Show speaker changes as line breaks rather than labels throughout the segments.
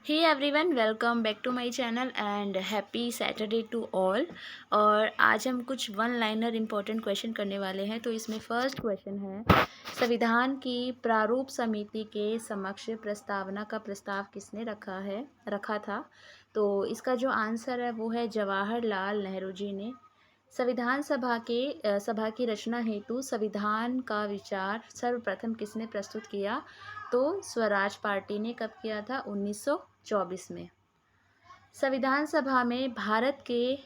Hey everyone, welcome back to my channel and happy Saturday to all. और आज हम कुछ वन लाइनर इम्पोर्टेंट क्वेश्चन करने वाले हैं। तो इसमें फर्स्ट क्वेश्चन है, संविधान की प्रारूप समिति के समक्ष प्रस्तावना का प्रस्ताव किसने रखा था। तो इसका जो आंसर है वो है जवाहरलाल नेहरू जी ने। संविधान सभा की रचना हेतु संविधान का विचार सर्वप्रथम किसने प्रस्तुत किया। तो स्वराज पार्टी ने कब किया था, 1924 में। संविधान सभा में भारत के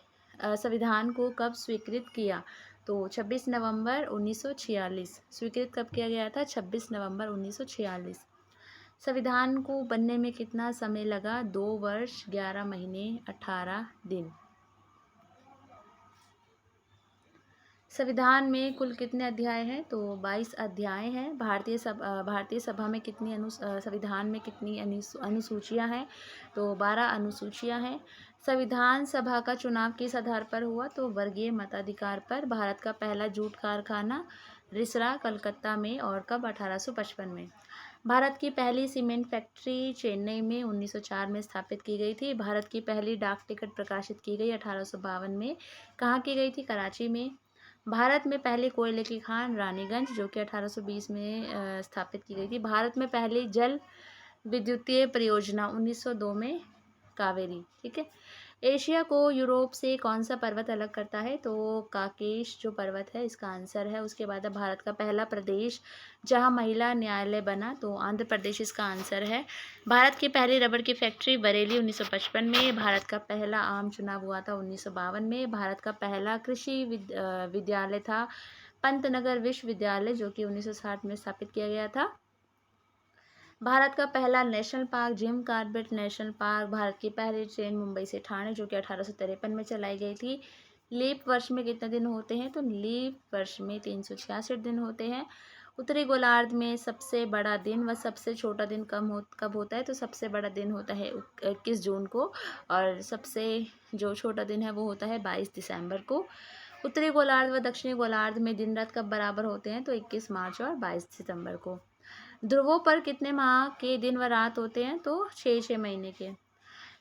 संविधान को कब स्वीकृत किया। तो 26 नवंबर 1946। स्वीकृत कब किया गया था, 26 नवंबर 1946। संविधान को बनने में कितना समय लगा, 2 वर्ष 11 महीने 18 दिन। संविधान में कुल कितने अध्याय हैं, तो 22 अध्याय हैं। भारतीय सभा में संविधान में कितनी अनुसूचियां हैं, तो 12 अनुसूचियां हैं। संविधान सभा का चुनाव किस आधार पर हुआ, तो वर्गीय मताधिकार पर। भारत का पहला जूट कारखाना रिसरा कलकत्ता में, और कब, 1855 में। भारत की पहली सीमेंट फैक्ट्री चेन्नई में 1904 में स्थापित की गई थी। भारत की पहली डाक टिकट प्रकाशित की गई 1852 में। कहाँ की गई थी, कराची में। भारत में पहले कोयले की खान रानीगंज, जो कि 1820 में स्थापित की गई थी। भारत में पहली जल विद्युतीय परियोजना 1902 में, कावेरी। ठीक है। एशिया को यूरोप से कौन सा पर्वत अलग करता है, तो काकेश जो पर्वत है, इसका आंसर है। उसके बाद है भारत का पहला प्रदेश जहां महिला न्यायालय बना, तो आंध्र प्रदेश इसका आंसर है। भारत की पहली रबड़ की फैक्ट्री बरेली 1955 में। भारत का पहला आम चुनाव हुआ था 1952 में। भारत का पहला कृषि विद्यालय था पंतनगर विश्वविद्यालय, जो कि 1960 में स्थापित किया गया था। भारत का पहला national park Jim Corbett national park. Bharat की पहली ट्रेन मुंबई से ठाणे, जो कि 1853 में चलाई गई थी। लीप वर्ष में कितने दिन होते हैं, तो लीप वर्ष में 366 दिन होते हैं। उत्तरी गोलार्ध में सबसे बड़ा दिन व सबसे छोटा दिन कब होता है, तो सबसे बड़ा दिन होता है 21 जून को, और सबसे जो छोटा दिन है वो होता है 22 दिसंबर को। उत्तरी गोलार्ध व दक्षिणी गोलार्ध में दिन रात कब बराबर होते हैं, तो 21 मार्च और 22 सितंबर को। ध्रुवों पर कितने माह के दिन व रात होते हैं, तो 6 महीने के।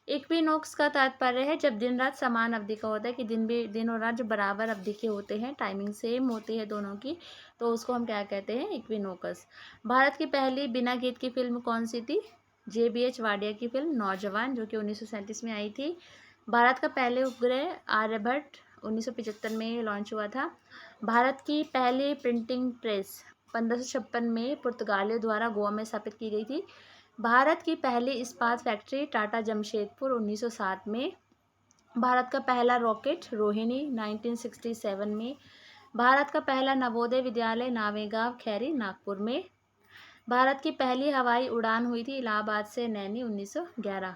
इक्विनोक्स का तात्पर्य है जब दिन रात समान अवधि का होता है, कि दिन और रात जो बराबर अवधि के होते हैं, टाइमिंग सेम होती है दोनों की, तो उसको हम क्या कहते हैं, इक्विनोकस। भारत की पहली बिना गीत की फिल्म कौन सी थी, JBH वाडिया की फिल्म नौजवान, जो कि 1937 में आई थी। भारत का पहले उपग्रह आर्यभट्ट 1975 में लॉन्च हुआ था। भारत की पहली प्रिंटिंग प्रेस 1556 में पुर्तगालियों द्वारा गोवा में स्थापित की गई थी। भारत की पहली इस्पात फैक्ट्री टाटा जमशेदपुर 1907 में। भारत का पहला रॉकेट रोहिणी 1967 में। भारत का पहला नवोदय विद्यालय नावेगांव खैरी नागपुर में। भारत की पहली हवाई उड़ान हुई थी इलाहाबाद से नैनी 1911।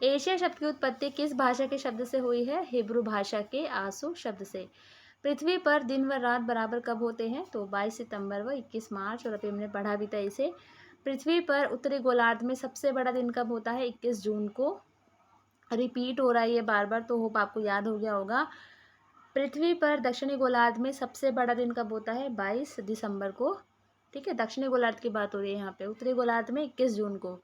एशिया शब्द की उत्पत्ति किस भाषा के शब्द से हुई है, हिब्रू भाषा के आंसू शब्द से। पृथ्वी पर दिन व रात बराबर कब होते हैं, तो 22 सितंबर व 21 मार्च, और अभी हमने पढ़ा भी था इसे। पृथ्वी पर उत्तरी गोलार्ध में सबसे बड़ा दिन कब होता है, 21 जून को। रिपीट हो रहा है ये बार बार, तो होप आपको याद हो गया होगा। पृथ्वी पर दक्षिणी गोलार्ध में सबसे बड़ा दिन कब होता है, 22 दिसंबर को। ठीक है, दक्षिणी गोलार्ध की बात हो रही है यहाँ पे। उत्तरी गोलार्ध में 21 जून को।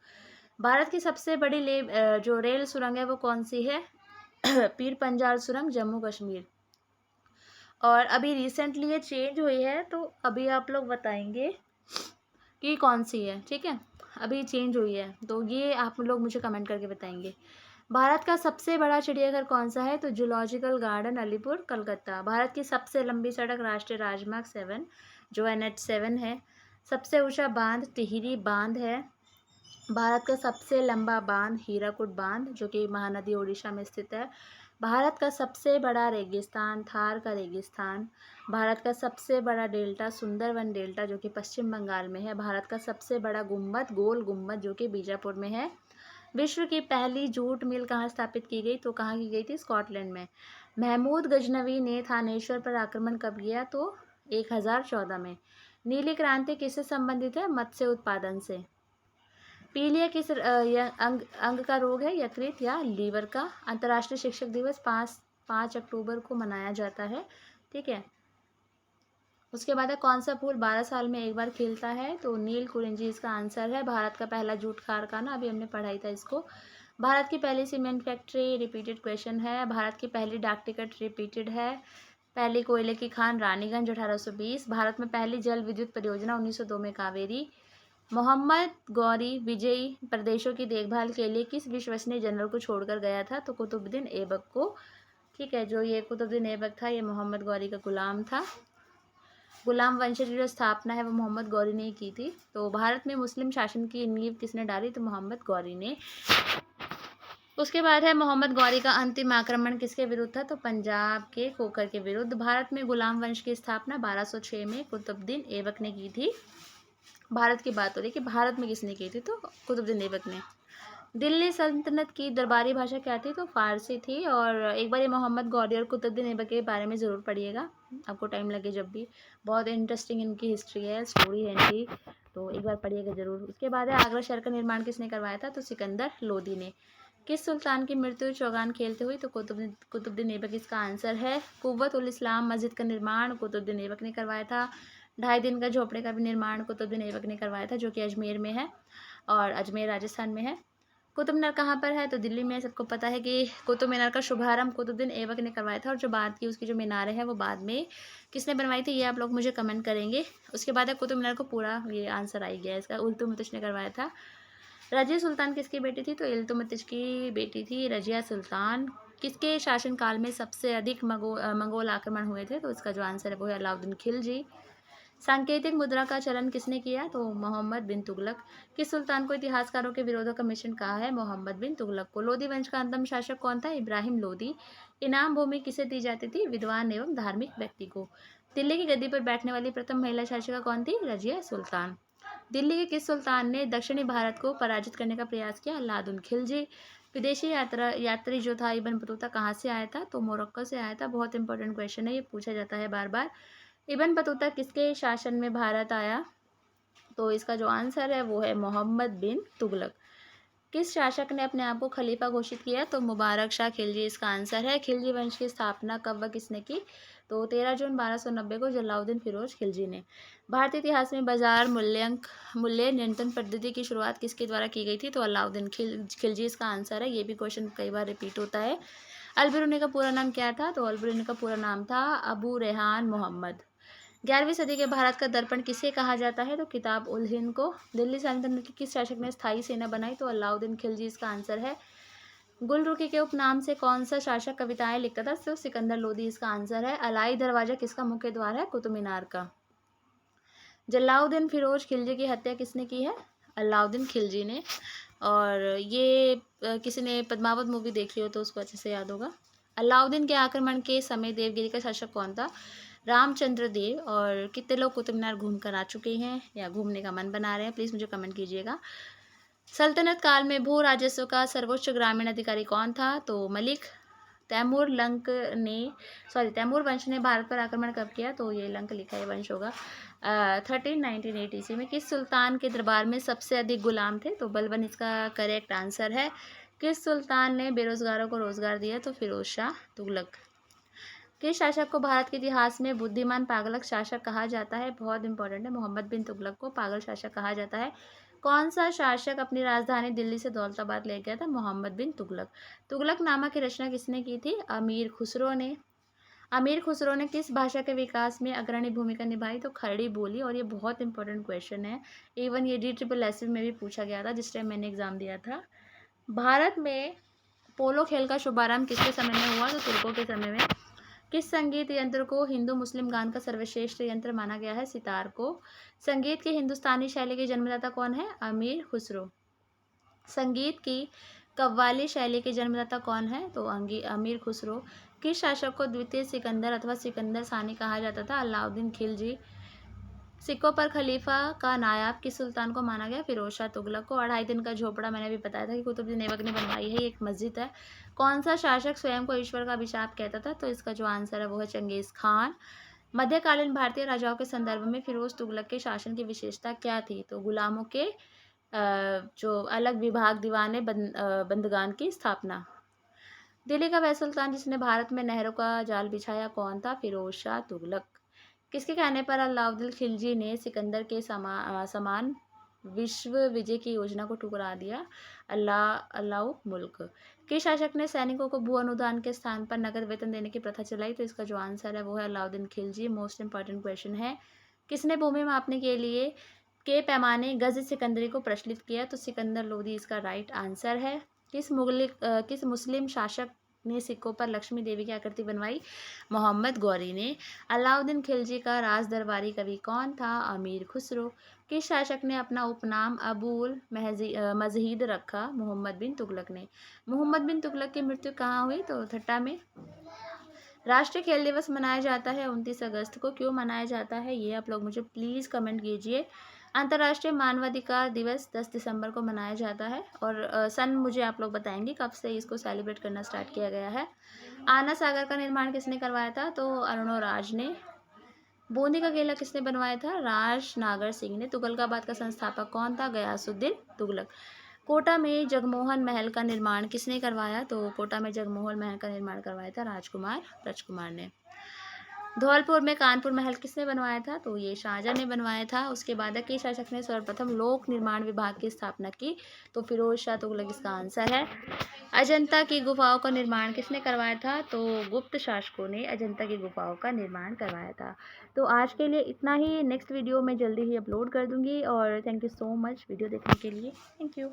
भारत की सबसे बड़ी जो रेल सुरंग है वो कौन सी है, पीर पंजाल सुरंग, जम्मू कश्मीर। और अभी रिसेंटली ये चेंज हुई है, तो अभी आप लोग बताएंगे कि कौन सी है। ठीक है, अभी चेंज हुई है, तो ये आप लोग मुझे कमेंट करके बताएंगे। भारत का सबसे बड़ा चिड़ियाघर कौन सा है, तो जूलॉजिकल गार्डन अलीपुर कलकत्ता। भारत की सबसे लंबी सड़क राष्ट्रीय राजमार्ग 7, जो NH7 है। सबसे ऊंचा बांध टिहरी बांध है। भारत का सबसे लंबा बांध हीराकुड बांध, जो कि महानदी ओडिशा में स्थित है। भारत का सबसे बड़ा रेगिस्तान थार का रेगिस्तान। भारत का सबसे बड़ा डेल्टा सुंदरवन डेल्टा, जो कि पश्चिम बंगाल में है। भारत का सबसे बड़ा गुंबद गोल गुंबद, जो कि बीजापुर में है। विश्व की पहली जूट मिल कहाँ स्थापित की गई, तो कहाँ की गई थी, स्कॉटलैंड में। महमूद गजनवी ने थानेश्वर पर आक्रमण कब किया, तो 1014 में। नीली क्रांति किससे संबंधित है, मत्स्य उत्पादन से। पीलिया किस अंग का रोग है, यकृत या लीवर का। अंतर्राष्ट्रीय शिक्षक दिवस 5 अक्टूबर को मनाया जाता है। ठीक है। उसके बाद है कौन सा फूल 12 साल में एक बार खिलता है, तो नील कुरिंजी इसका आंसर है। भारत का पहला जूट कारखाना, अभी हमने पढ़ाई था इसको। भारत की पहली सीमेंट फैक्ट्री, रिपीटेड क्वेश्चन है। भारत की पहली डाक टिकट रिपीटेड है। पहली कोयले की खान रानीगंज 1820। भारत में पहली जल विद्युत परियोजना 1902 में कावेरी। मोहम्मद गौरी विजयी प्रदेशों की देखभाल के लिए किस विश्वसनीय जनरल को छोड़कर गया था, तो कुतुबुद्दीन ऐबक को। ठीक है, जो ये कुतुबुद्दीन ऐबक था ये मोहम्मद गौरी का गुलाम था। गुलाम वंश की जो स्थापना है वो मोहम्मद गौरी ने की थी। तो भारत में मुस्लिम शासन की नींव किसने डाली, तो मोहम्मद गौरी ने। उसके बाद है मोहम्मद गौरी का अंतिम आक्रमण किसके विरुद्ध था, तो पंजाब के खोखर के विरुद्ध। भारत में गुलाम वंश की स्थापना 1206 में कुतुबुद्दीन ऐबक ने की थी। भारत की बात हो रही है कि भारत में किसने की थी, तो कुतुबुद्दीन ऐबक ने। दिल्ली सल्तनत की दरबारी भाषा क्या थी, तो फारसी थी। और एक बार ये मोहम्मद गौरी और कुतुबुद्दीन ऐबक के बारे में ज़रूर पढ़िएगा, आपको टाइम लगे जब भी। बहुत इंटरेस्टिंग इनकी हिस्ट्री है, स्टोरी है इनकी, तो एक बार पढ़िएगा ज़रूर। उसके बाद है आगरा शहर का निर्माण किसने करवाया था, तो सिकंदर लोदी ने। किस सुल्तान की मृत्यु चौगान खेलते हुई, तो कुतुबुद्दीन ऐबक इसका आंसर है। कुव्वत उल इस्लाम मस्जिद का निर्माण कुतुबुद्दीन ऐबक ने करवाया था। 2.5 दिन का झोपड़े का भी निर्माण कुतुबुद्दीन ऐबक ने करवाया था, जो कि अजमेर में है, और अजमेर राजस्थान में है। कुतुब मीनार कहाँ पर है, तो दिल्ली में। सबको पता है कि कुतुब मीनार का शुभारंभ कुतुबुद्दीन ऐबक ने करवाया था, और जो बाद की उसकी जो मीनारें हैं वो बाद में किसने बनवाई थी, ये आप लोग मुझे कमेंट करेंगे। उसके बाद है कुतुब मीनार को पूरा ये आंसर आ गया इसका, इल्तुतमिश ने करवाया था। रजिया सुल्तान किसकी बेटी थी, तो इल्तुतमिश की बेटी थी रजिया सुल्तान। किसके शासनकाल में सबसे अधिक मंगोल आक्रमण हुए थे, तो इसका जो आंसर है वो है अलाउद्दीन खिलजी। सांकेतिक मुद्रा का चलन किसने किया, तो मोहम्मद बिन तुगलक। किस सुल्तान को इतिहासकारों के विरोधों का मिशन कहा है, मोहम्मद बिन तुगलक को। लोधी वंश का अंतिम शासक कौन था, इब्राहिम लोधी। इनाम भूमि किसे दी जाती थी, विद्वान एवं धार्मिक व्यक्ति को। दिल्ली की गद्दी पर बैठने वाली प्रथम महिला शासिका कौन थी, रजिया सुल्तान। दिल्ली के किस सुल्तान ने दक्षिणी भारत को पराजित करने का प्रयास किया, अलाउद्दीन खिलजी। विदेशी यात्री जो था इब्न बतूता कहाँ से आया था, तो मोरक्को से आया था। बहुत इंपॉर्टेंट क्वेश्चन है, ये पूछा जाता है बार बार। इब्न बतूता किसके शासन में भारत आया, तो इसका जो आंसर है वो है मोहम्मद बिन तुगलक। किस शासक ने अपने आप को खलीफा घोषित किया, तो मुबारक शाह खिलजी इसका आंसर है। खिलजी वंश की स्थापना कब व किसने की, तो 13 जून 1290 को जलाउद्दीन फिरोज खिलजी ने। भारतीय इतिहास में बाजार मूल्य नियंत्रण पद्धति की शुरुआत किसके द्वारा की गई थी, तो अलाउद्दीन खिलजी इसका आंसर है। ये भी क्वेश्चन कई बार रिपीट होता है। अल बिरूनी का पूरा नाम क्या था, तो अल बिरूनी का पूरा नाम था अबू रेहान मोहम्मद। 11वीं सदी के भारत का दर्पण किसे कहा जाता है, तो किताब उल हिंद को। दिल्ली सल्तनत की किस शासक ने स्थायी सेना बनाई, तो अलाउद्दीन खिलजी इसका आंसर है। गुलरुखी के उपनाम से कौन सा शासक कविताएं लिखता था, तो सिकंदर लोदी इसका आंसर है। अलाई दरवाजा किसका मुख्य द्वार है, कुतुब मीनार का। जलाउद्दीन फिरोज खिलजी की हत्या किसने की है, अलाउद्दीन खिलजी ने। और ये किसी ने पद्मावत मूवी देख ली हो तो उसको अच्छे से याद होगा। अलाउद्दीन के आक्रमण के समय देवगिरी का शासक कौन था, रामचंद्र देव। और कितने लोग कुतुब मीनार घूम कर आ चुके हैं या घूमने का मन बना रहे हैं, प्लीज़ मुझे कमेंट कीजिएगा। सल्तनत काल में भू राजस्व का सर्वोच्च ग्रामीण अधिकारी कौन था, तो मलिक। तैमूर वंश ने भारत पर आक्रमण कब किया, तो ये लंक लिखा है वंश होगा। 1398 ईस्वी में। किस सुल्तान के दरबार में सबसे अधिक गुलाम थे, तो बलबन इसका करेक्ट आंसर है। किस सुल्तान ने बेरोजगारों को रोजगार दिया, तो फिरोज शाह तुगलक। किस शासक को भारत के इतिहास में बुद्धिमान पागलक शासक कहा जाता है, बहुत इंपॉर्टेंट है। मोहम्मद बिन तुगलक को पागल शासक कहा जाता है। कौन सा शासक अपनी राजधानी दिल्ली से दौलताबाद ले गया था, मोहम्मद बिन तुगलक। तुगलकनामा की रचना किसने की थी, अमीर खुसरो ने। अमीर खुसरो ने किस भाषा के विकास में अग्रणी भूमिका निभाई, तो खरड़ी बोली। और ये बहुत इंपॉर्टेंट क्वेश्चन है, इवन ये DSSS में भी पूछा गया था जिस टाइम मैंने एग्जाम दिया था। भारत में पोलो खेल का शुभारंभ किसके समय में हुआ, तो तुर्कों के समय में। किस संगीत यंत्र को हिंदू मुस्लिम गान का सर्वश्रेष्ठ यंत्र माना गया है, सितार को। संगीत की हिंदुस्तानी शैली के जन्मदाता कौन है, अमीर खुसरो। संगीत की कव्वाली शैली के जन्मदाता कौन है, तो अमीर खुसरो। किस शासक को द्वितीय सिकंदर अथवा सिकंदर सानी कहा जाता था, अलाउद्दीन खिलजी। सिक्कों पर खलीफा का नायाब किस सुल्तान को माना गया, फिरोज शाह तुगलक को। 2.5 दिन का झोपड़ा मैंने भी बताया था कि कुतुबुद्दीन ऐबक ने बनवाई है, एक मस्जिद है। कौन सा शासक स्वयं को ईश्वर का अभिशाप कहता था, तो इसका जो आंसर है वो है चंगेज खान। मध्यकालीन भारतीय राजाओं के संदर्भ में फिरोज तुगलक के शासन की विशेषता क्या थी, तो गुलामों के जो अलग विभाग दीवाने बंदगान की स्थापना। दिल्ली का वह सुल्तान जिसने भारत में नहरों का जाल बिछाया कौन था, फिरोज शाह तुगलक। किसके कहने पर अलाउद्दीन खिलजी ने सिकंदर के समान विश्व विजय की योजना को ठुकरा दिया? अलाउ मुल्क। किस शासक ने सैनिकों को भू अनुदान के स्थान पर नकद वेतन देने की प्रथा चलाई? तो इसका जो आंसर है वो है Alauddin Khilji. Most important question है। किसने भूमि मापने के लिए के पैमाने गज सिकंदरी को प्रचलित किया? तो सिकंदर लोदी इसका राइट आंसर है। किस मुस्लिम शासक ने सिक्कों पर लक्ष्मी देवी की आकृति बनवाई? मोहम्मद गौरी ने। अलाउद्दीन खिलजी का राज दरबारी कवि कौन था? अमीर खुसरो। किस शासक ने अपना उपनाम अबुल मजहीद रखा? मोहम्मद बिन तुगलक ने। मोहम्मद बिन तुगलक की मृत्यु कहाँ हुई? तो ठट्टा में। राष्ट्रीय खेल दिवस मनाया जाता है 29 अगस्त को, क्यों मनाया जाता है ये आप लोग मुझे प्लीज़ कमेंट कीजिए। अंतर्राष्ट्रीय मानवाधिकार दिवस 10 दिसंबर को मनाया जाता है और सन मुझे आप लोग बताएंगे कब से इसको सेलिब्रेट करना स्टार्ट किया गया है। आना सागर का निर्माण किसने करवाया था? तो अरुणोराज ने। बूंदी का किला किसने बनवाया था? राज नागर सिंह ने। तुगलकाबाद का संस्थापक कौन था? गयासुद्दीन तुगलक। कोटा में जगमोहन महल का निर्माण किसने करवाया? तो कोटा में जगमोहन महल का निर्माण करवाया था राजकुमार राजकुमार ने। धौलपुर में कानपुर महल किसने बनवाया था? तो ये शाहजहां ने बनवाया था। उसके बाद किस शासक ने सर्वप्रथम लोक निर्माण विभाग की स्थापना की? तो फिरोज शाह तुगलक इसका आंसर है। अजंता की गुफाओं का निर्माण किसने करवाया था? तो गुप्त शासकों ने अजंता की गुफाओं का निर्माण करवाया था। तो आज के लिए इतना ही। नेक्स्ट वीडियो मैं जल्दी ही अपलोड कर दूंगी और thank you so much video देखने के लिए। Thank you.